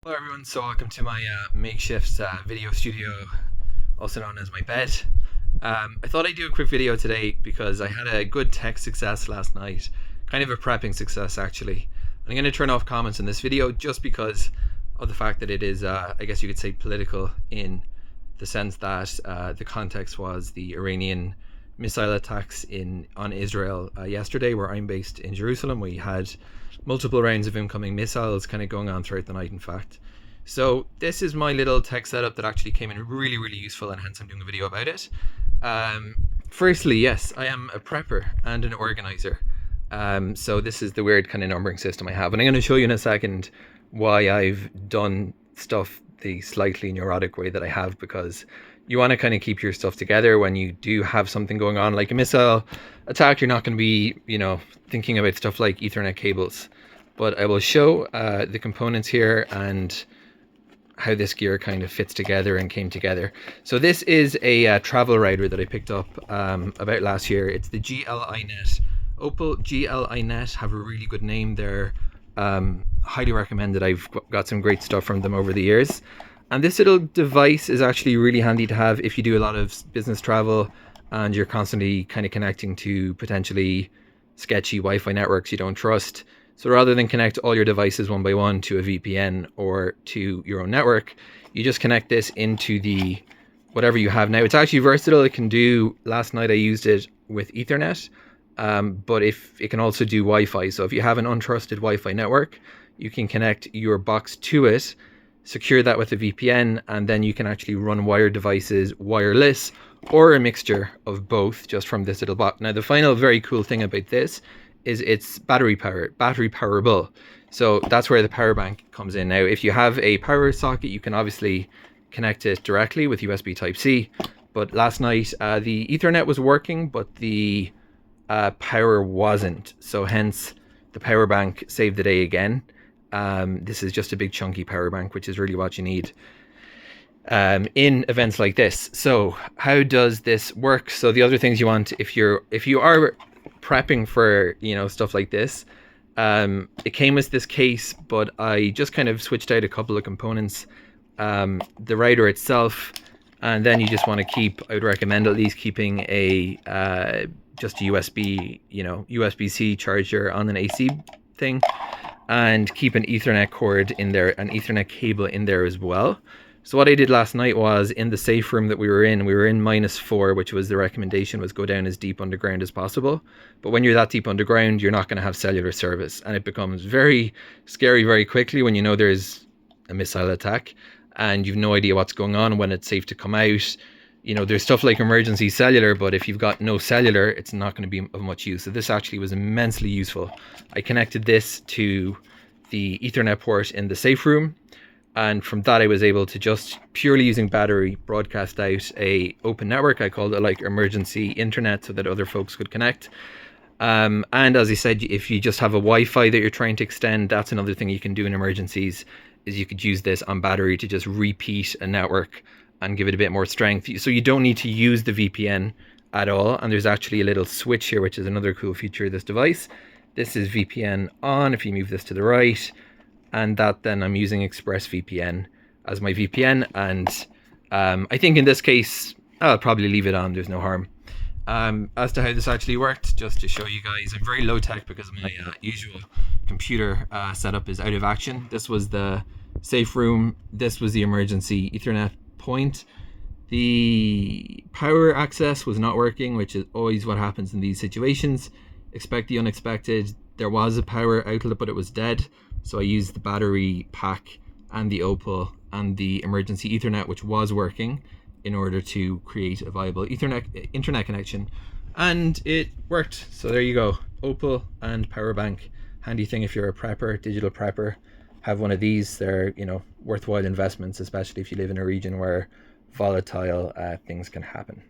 Hello everyone, so welcome to my makeshift video studio, also known as my bed. I thought I'd do a quick video today because I had a good tech success last night, kind of a prepping success actually. I'm going to turn off comments in this video just because of the fact that it is, I guess you could say, political in the sense that the context was the Iranian missile attacks on Israel yesterday, where I'm based in Jerusalem. We had multiple rounds of incoming missiles kind of going on throughout the night, in fact. So this is my little tech setup that actually came in really useful, and hence I'm doing a video about it. Firstly, yes, I am a prepper and an organizer. So this is the weird kind of numbering system I have, and I'm going to show you in a second why I've done stuff the slightly neurotic way that I have, because you want to kind of keep your stuff together when you do have something going on like a missile attack. You're not going to be, thinking about stuff like Ethernet cables. But I will show the components here and how this gear kind of fits together and came together. So this is a travel router that I picked up about last year. It's the GL.inet. Opal GL.inet have a really good name. They're highly recommended. I've got some great stuff from them over the years. And this little device is actually really handy to have if you do a lot of business travel and you're constantly kind of connecting to potentially sketchy Wi-Fi networks you don't trust. So rather than connect all your devices one by one to a VPN or to your own network, you just connect this into the whatever you have now. It's actually versatile. It can do, last night I used it with Ethernet, but if it can also do Wi-Fi. So if you have an untrusted Wi-Fi network, you can connect your box to it, secure that with a VPN, and then you can actually run wired devices wireless or a mixture of both just from this little box. Now the final very cool thing about this is it's battery powerable. So that's where the power bank comes in. Now if you have a power socket, you can obviously connect it directly with USB Type-C, but last night the Ethernet was working but the power wasn't, so hence the power bank saved the day again. This is just a big chunky power bank, which is really what you need in events like this. So how does this work? So the other things you want, if you are prepping for stuff like this, it came with this case, but I just kind of switched out a couple of components, the router itself, and then you just want to keep, I would recommend at least keeping a just a USB USB-C charger on an AC thing, and keep an Ethernet cord in there, an Ethernet cable in there as well. So what I did last night was, in the safe room that we were in -4, which was the recommendation, was go down as deep underground as possible. But when you're that deep underground, you're not going to have cellular service, and it becomes very scary very quickly when there's a missile attack and you've no idea what's going on, when it's safe to come out. There's stuff like emergency cellular, but if you've got no cellular, it's not going to be of much use. So this actually was immensely useful. I connected this to the Ethernet port in the safe room, and from that I was able to, just purely using battery, broadcast out a open network. I called it like emergency internet so that other folks could connect. And as I said, if you just have a Wi-Fi that you're trying to extend, that's another thing you can do in emergencies, is you could use this on battery to just repeat a network and give it a bit more strength. So you don't need to use the VPN at all. And there's actually a little switch here, which is another cool feature of this device. This is VPN on. If you move this to the right, and that, then I'm using ExpressVPN as my VPN. And I think in this case, I'll probably leave it on. There's no harm. As to how this actually worked, just to show you guys, I'm very low tech because my usual computer setup is out of action. This was the safe room. This was the emergency Ethernet point. The power access was not working, which is always what happens in these situations. Expect the unexpected. There was a power outlet, but it was dead. So I used the battery pack and the Opal and the emergency Ethernet, which was working, in order to create a viable internet connection, and it worked. So there you go, Opal and power bank. Handy thing if you're a prepper, digital prepper. Have one of these. They're worthwhile investments, especially if you live in a region where volatile things can happen.